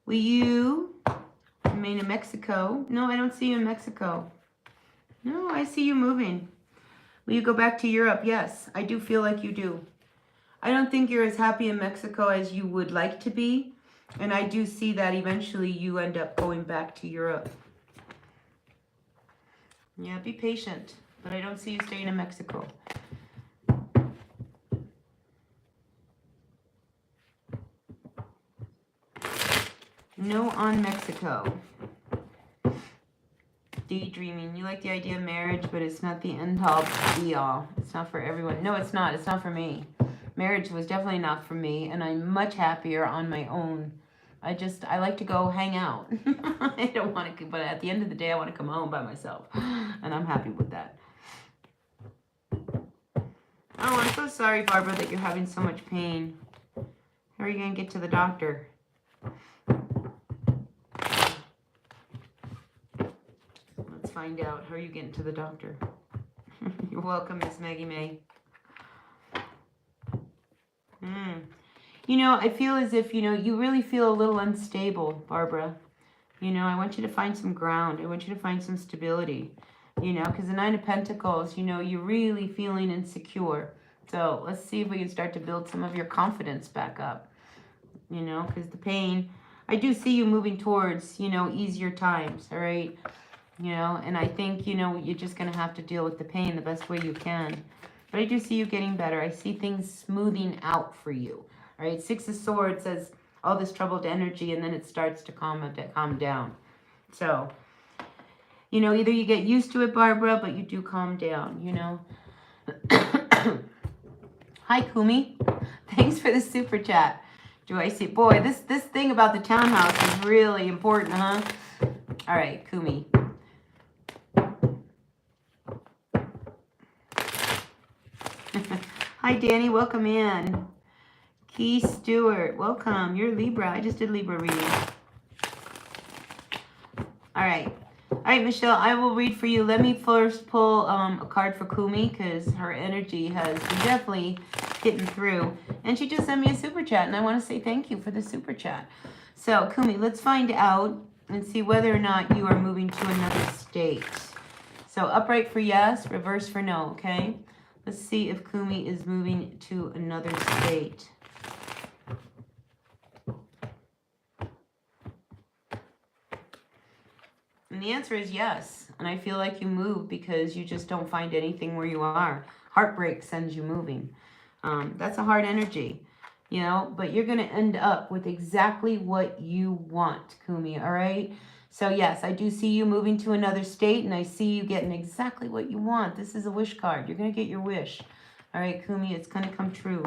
Will you remain in Mexico? No, I don't see you in Mexico. No, I see you moving. Will you go back to Europe? Yes, I do feel like you do. I don't think you're as happy in Mexico as you would like to be. And I do see that eventually you end up going back to Europe. Yeah, be patient. But I don't see you staying in Mexico. No on Mexico. Daydreaming. You like the idea of marriage, but it's not the end all be all. It's not for everyone. No, it's not. It's not for me. Marriage was definitely not for me, and I'm much happier on my own. I like to go hang out. I don't want to, but at the end of the day, I want to come home by myself, and I'm happy with that. Oh, I'm so sorry, Barbara, that you're having so much pain. How are you going to get to the doctor? Let's find out. How are you getting to the doctor? You're welcome, Miss Maggie May. You know, I feel as if, you know, you really feel a little unstable, Barbara. You know, I want you to find some ground. I want you to find some stability, you know, because the Nine of Pentacles, you know, you're really feeling insecure. So let's see if we can start to build some of your confidence back up, you know, because the pain, I do see you moving towards, you know, easier times, all right? You know, and I think, you know, you're just going to have to deal with the pain the best way you can. But I do see you getting better. I see things smoothing out for you. All right, Six of Swords says all this troubled energy, and then it starts to calm down. So, you know, either you get used to it, Barbara, but you do calm down, you know. Hi, Kumi. Thanks for the super chat. Do I see? Boy, this thing about the townhouse is really important, huh? All right, Kumi. Hi, Danny. Welcome in. Key Stewart, welcome. You're Libra. I just did Libra reading. All right. All right, Michelle, I will read for you. Let me first pull a card for Kumi because her energy has been definitely getting through. And she just sent me a super chat, and I want to say thank you for the super chat. So, Kumi, let's find out and see whether or not you are moving to another state. So, upright for yes, reverse for no, okay? Let's see if Kumi is moving to another state. And the answer is yes. And I feel like you move because you just don't find anything where you are. Heartbreak sends you moving. That's a hard energy, you know, but you're going to end up with exactly what you want, Kumi, all right? So yes, I do see you moving to another state, and I see you getting exactly what you want. This is a wish card. You're going to get your wish. All right, Kumi, it's going to come true.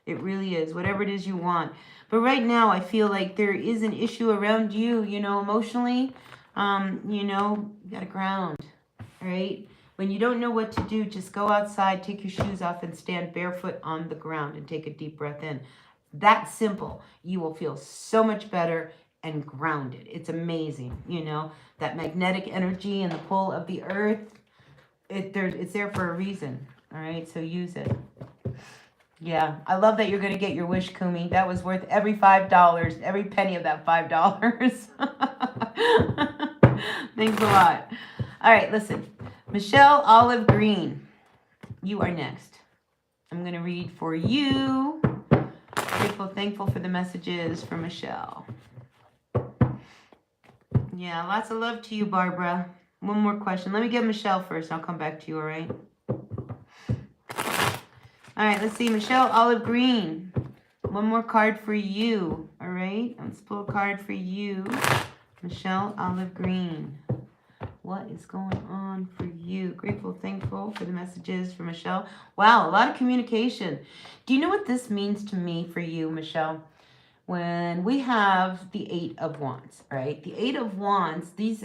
It really is, whatever it is you want. But right now, I feel like there is an issue around you, you know, emotionally. You know, you got to ground, all right? When you don't know what to do, just go outside, take your shoes off, and stand barefoot on the ground and take a deep breath in. That simple. You will feel so much better and grounded. It's amazing, you know, that magnetic energy and the pull of the earth, it's there for a reason, all right? So use it. Yeah, I love that you're going to get your wish, Kumi. That was worth every $5, every penny of that $5. Thanks a lot. All right, listen. Michelle Olive Green, you are next. I'm going to read for you. Grateful, thankful for the messages from Michelle. Yeah, lots of love to you, Barbara. One more question. Let me get Michelle first. I'll come back to you, all right? All right, let's see. Michelle Olive Green. One more card for you, all right? Let's pull a card for you Michelle, olive green. What is going on for you? Grateful, thankful for the messages for Michelle. Wow, a lot of communication. Do you know what this means to me for you, Michelle? When we have the Eight of Wands, right? The Eight of Wands, these,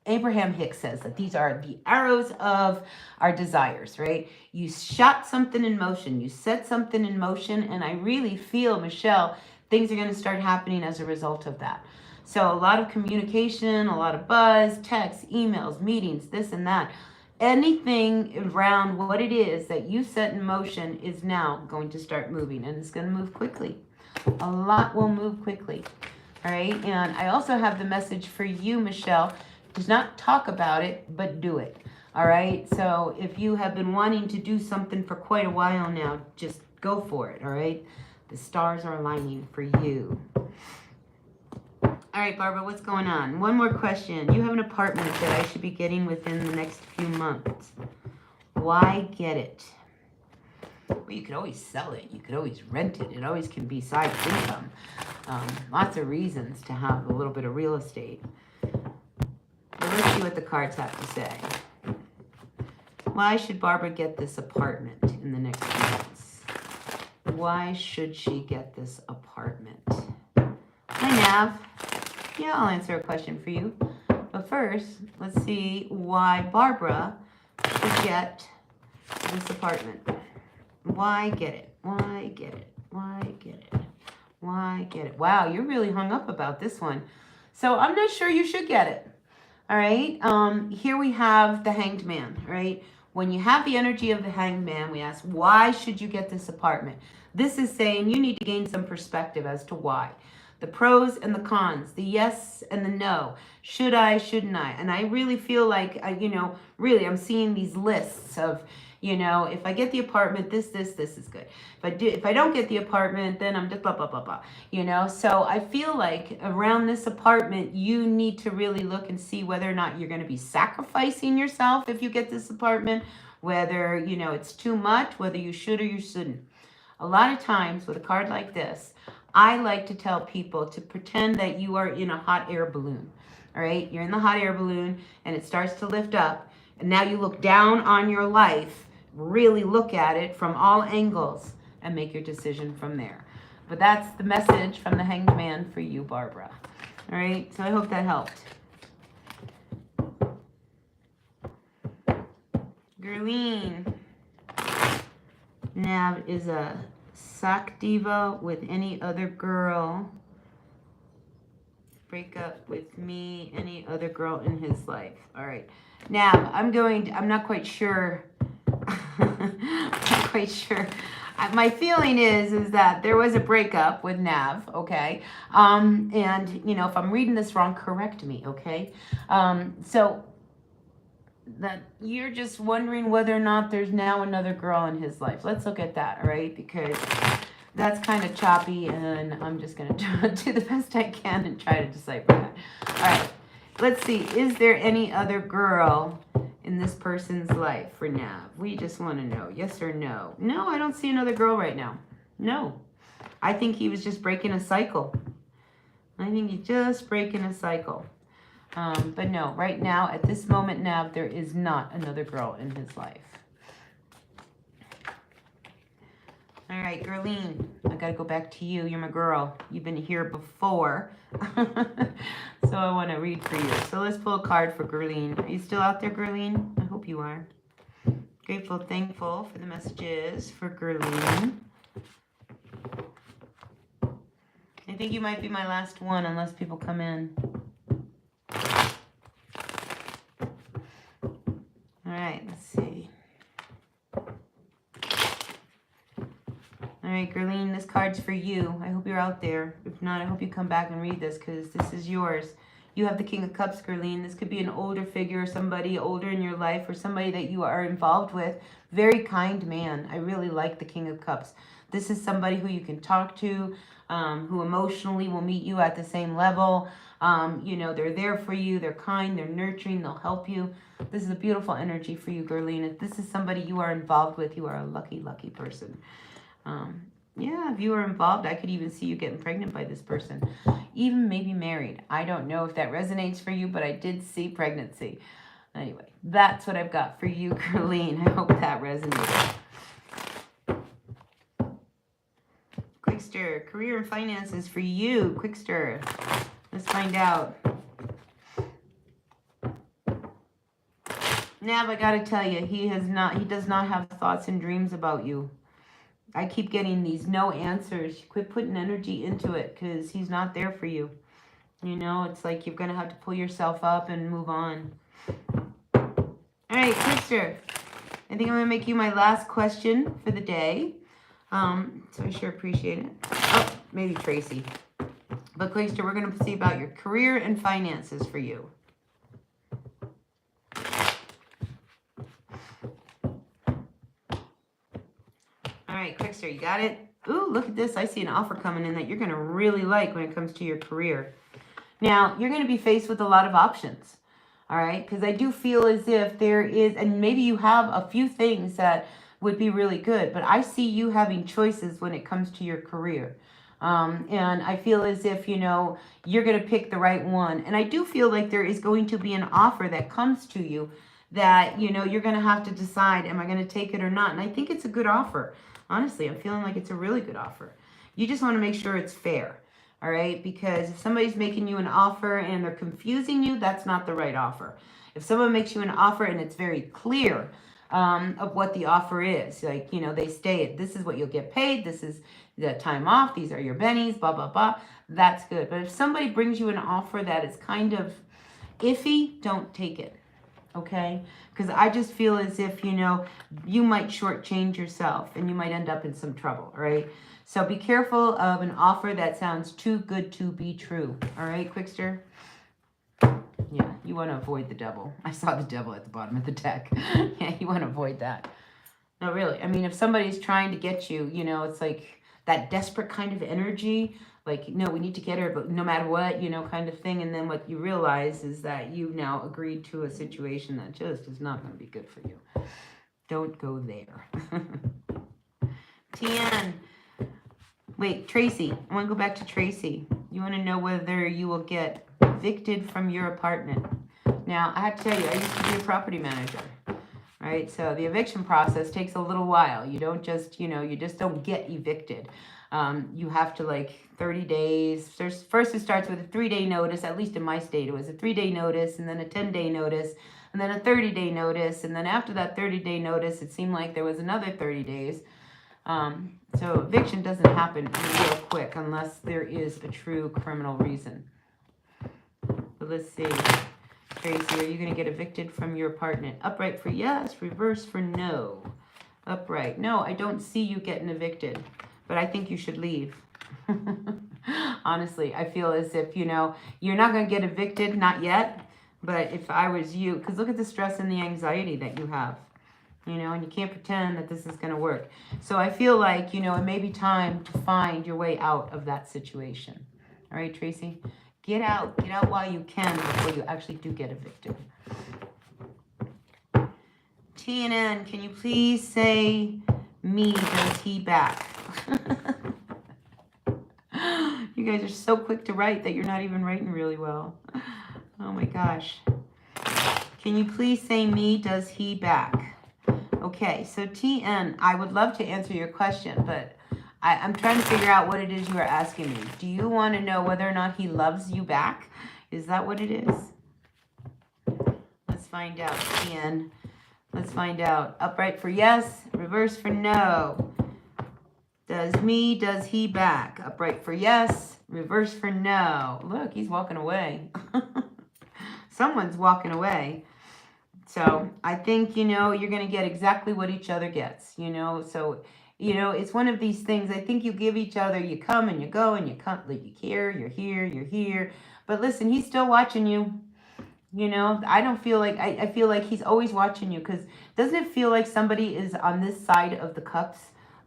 Abraham Hicks says that these are the arrows of our desires, right? You shot something in motion, you set something in motion, and I really feel, Michelle, things are going to start happening as a result of that. So a lot of communication, a lot of buzz, texts, emails, meetings, this and that. Anything around what it is that you set in motion is now going to start moving, and it's going to move quickly. A lot will move quickly. All right. And I also have the message for you, Michelle. Does not talk about it, but do it. All right. So if you have been wanting to do something for quite a while now, just go for it. All right. The stars are aligning for you. All right, Barbara, what's going on? One more question. You have an apartment that I should be getting within the next few months. Why get it? Well, you could always sell it. You could always rent it. It always can be side income. Lots of reasons to have a little bit of real estate. But let's see what the cards have to say. Why should Barbara get this apartment in the next few months? Why should she get this apartment? Hi, Nav. Yeah, I'll answer a question for you. But first, let's see why Barbara should get this apartment. Why get it? Why get it? Why get it? Why get it? Wow, you're really hung up about this one. So I'm not sure you should get it. All right. Here we have the Hanged Man, right? When you have the energy of the Hanged Man, we ask, why should you get this apartment? This is saying you need to gain some perspective as to why. The pros and the cons, the yes and the no. Should I, shouldn't I? And I really feel like, really I'm seeing these lists of, if I get the apartment, this is good. If I don't get the apartment, then I'm just blah, blah, blah, blah. So I feel like around this apartment, you need to really look and see whether or not you're going to be sacrificing yourself if you get this apartment, whether, it's too much, whether you should or you shouldn't. A lot of times with a card like this, I like to tell people to pretend that you are in a hot air balloon. All right, you're in the hot air balloon and it starts to lift up. And now you look down on your life, really look at it from all angles and make your decision from there. But that's the message from the Hanged Man for you, Barbara. All right, so I hope that helped. Gerline. Nav is a sock diva with any other girl. Break up with me, any other girl in his life. All right. Now, I'm not quite sure. I'm not quite sure. My feeling is that there was a breakup with Nav, okay? And, if I'm reading this wrong, correct me, okay? So that you're just wondering whether or not there's now another girl in his life. Let's look at that, all right? Because that's kind of choppy, and I'm just going to do the best I can and try to decipher that. All right, let's see. Is there any other girl in this person's life for Nav? We just want to know, yes or no. No, I don't see another girl right now. No. I think he was just breaking a cycle. I think he's just breaking a cycle. But no, right now, at this moment, Nav, there is not another girl in his life. All right, Gerline, I got to go back to you. You're my girl. You've been here before. So I want to read for you. So let's pull a card for Gerline. Are you still out there, Gerline? I hope you are. Grateful, thankful for the messages for Gerline. I think you might be my last one unless people come in. All right, let's see. All right, Gerline, this card's for you. I hope you're out there. If not, I hope you come back and read this because this is yours. You have the King of Cups, Gerline. This could be an older figure, somebody older in your life, or somebody that you are involved with. Very kind man. I really like the King of Cups. This is somebody who you can talk to, who emotionally will meet you at the same level. They're there for you. They're kind. They're nurturing. They'll help you. This is a beautiful energy for you, Gerline. If this is somebody you are involved with, you are a lucky, lucky person. Yeah, if you were involved, I could even see you getting pregnant by this person. Even maybe married. I don't know if that resonates for you, but I did see pregnancy. Anyway, that's what I've got for you, Carlene. I hope that resonates. Quickster, career and finances for you. Quickster. Let's find out. Nav, I gotta tell you, he does not have thoughts and dreams about you. I keep getting these no answers. Quit putting energy into it because he's not there for you. You know, it's like you're going to have to pull yourself up and move on. All right, Quickster. I think I'm going to make you my last question for the day. So I sure appreciate it. Oh, maybe Tracy. But Quickster, we're going to see about your career and finances for you. All right, Quickster, you got it? Ooh, look at this. I see an offer coming in that you're going to really like when it comes to your career. Now, you're going to be faced with a lot of options, all right? Because I do feel as if there is, and maybe you have a few things that would be really good, but I see you having choices when it comes to your career. And I feel as if, you know, you're going to pick the right one. And I do feel like there is going to be an offer that comes to you that, you know, you're going to have to decide, am I going to take it or not? And I think it's a good offer. Honestly, I'm feeling like it's a really good offer. You just want to make sure it's fair, all right? Because if somebody's making you an offer and they're confusing you, that's not the right offer. If someone makes you an offer and it's very clear of what the offer is, like, you know, they state, this is what you'll get paid, this is the time off, these are your bennies, blah, blah, blah, that's good. But if somebody brings you an offer that is kind of iffy, don't take it. Okay, because I just feel as if, you know, you might shortchange yourself and you might end up in some trouble, all right? So be careful of an offer that sounds too good to be true, all right, Quickster? Yeah, you want to avoid the devil. I saw the devil at the bottom of the deck. Yeah, you want to avoid that. No, really. I mean, if somebody's trying to get you, you know, it's like that desperate kind of energy. Like, no, we need to get her, but no matter what, you know, kind of thing. And then what you realize is that you've now agreed to a situation that just is not going to be good for you. Don't go there. Tian. Wait, Tracy. I want to go back to Tracy. You want to know whether you will get evicted from your apartment. Now, I have to tell you, I used to be a property manager. Right? So the eviction process takes a little while. You don't just, you know, you just don't get evicted. You have to, like, 30 days. First it starts with a 3-day notice. At least in my state, it was a 3-day notice, and then a 10-day notice, and then a 30-day notice. And then after that 30-day notice, it seemed like there was another 30 days. So eviction doesn't happen real quick unless there is a true criminal reason. But let's see. Tracy, are you going to get evicted from your apartment? Upright for yes, reverse for no. Upright. No, I don't see you getting evicted, but I think you should leave. Honestly, I feel as if, you know, you're not going to get evicted, not yet, but if I was you, because look at the stress and the anxiety that you have, you know, and you can't pretend that this is going to work. So I feel like, you know, it may be time to find your way out of that situation. All right, Tracy? Get out while you can before you actually do get evicted. TNN, can you please say me, does he back? You guys are so quick to write that you're not even writing really well. Oh my gosh. Can you please say me, does he back? Okay, so TN, I would love to answer your question, but I'm trying to figure out what it is you are asking me. Do you want to know whether or not he loves you back? Is that what it is? Let's find out, TN. Let's find out. Upright for yes, reverse for no. Does he back? Upright for yes, reverse for no. Look, he's walking away. Someone's walking away. So I think, you know, you're going to get exactly what each other gets, you know. So, you know, it's one of these things. I think you give each other, you come and you go and you come, like you care, you're here. But listen, he's still watching you. You know, I don't feel like, I feel like he's always watching you, because doesn't it feel like somebody is on this side of the cups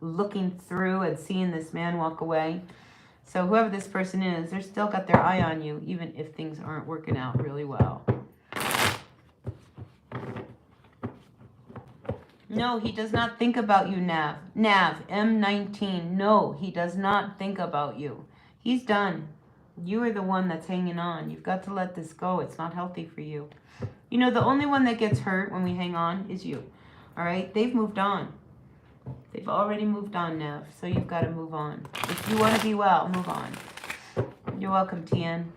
looking through and seeing this man walk away? So whoever this person is, they're still got their eye on you, even if things aren't working out really well. No, he does not think about you, Nav. Nav, M19. No, he does not think about you. He's done. You are the one that's hanging on. You've got to let this go. It's not healthy for you. You know, the only one that gets hurt when we hang on is you. All right? They've moved on. They've already moved on, Nav. So you've got to move on. If you want to be well, move on. You're welcome, Tien.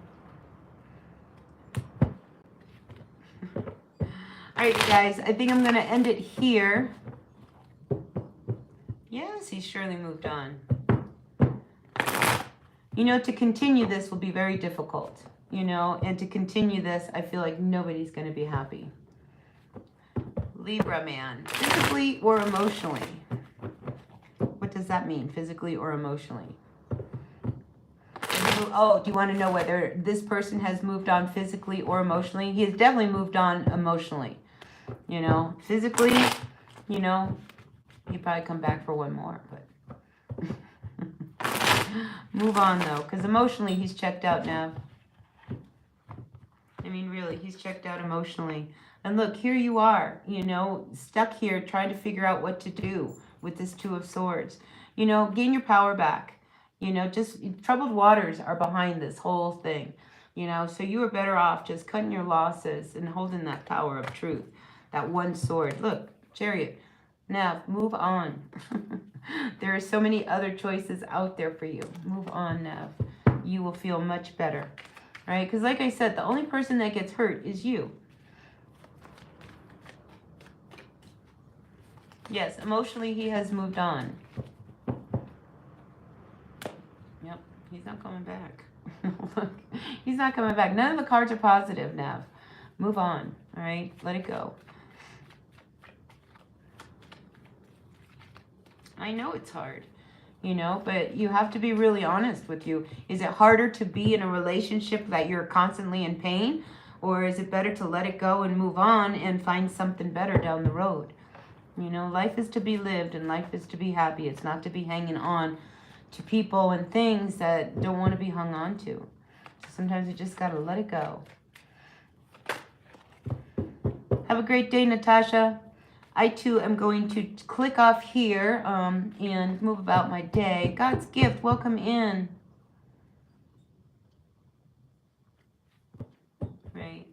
All right, you guys, I think I'm going to end it here. Yes, he's surely moved on. You know, to continue this will be very difficult, you know, and to continue this, I feel like nobody's going to be happy. Libra man, physically or emotionally? What does that mean, physically or emotionally? Oh, do you want to know whether this person has moved on physically or emotionally? He has definitely moved on emotionally. You know, physically, you know, he'd probably come back for one more, but move on though, because emotionally he's checked out now. I mean, really, he's checked out emotionally. And look, here you are, you know, stuck here trying to figure out what to do with this Two of Swords. You know, gain your power back. You know, just troubled waters are behind this whole thing. You know, so you are better off just cutting your losses and holding that power of truth. That one sword. Look, Chariot. Now, move on. There are so many other choices out there for you. Move on, Nav. You will feel much better. All right? Because like I said, the only person that gets hurt is you. Yes, emotionally he has moved on. Yep, he's not coming back. Look, he's not coming back. None of the cards are positive, Nav. Move on, all right? Let it go. I know it's hard, you know, but you have to be really honest with you. Is it harder to be in a relationship that you're constantly in pain? Or is it better to let it go and move on and find something better down the road? You know, life is to be lived and life is to be happy. It's not to be hanging on to people and things that don't want to be hung on to. So sometimes you just got to let it go. Have a great day, Natasha. I too am going to click off here and move about my day. God's gift, welcome in. Right.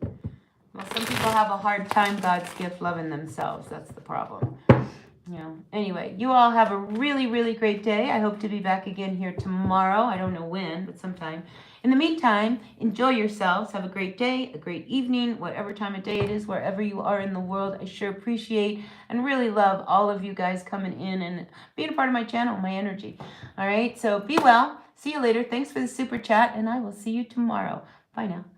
Well, some people have a hard time, God's gift, loving themselves. That's the problem. You know. Anyway, you all have a really, really great day. I hope to be back again here tomorrow. I don't know when, but sometime. In the meantime, enjoy yourselves. Have a great day, a great evening, whatever time of day it is, wherever you are in the world. I sure appreciate and really love all of you guys coming in and being a part of my channel, my energy. All right, so be well. See you later. Thanks for the super chat, and I will see you tomorrow. Bye now.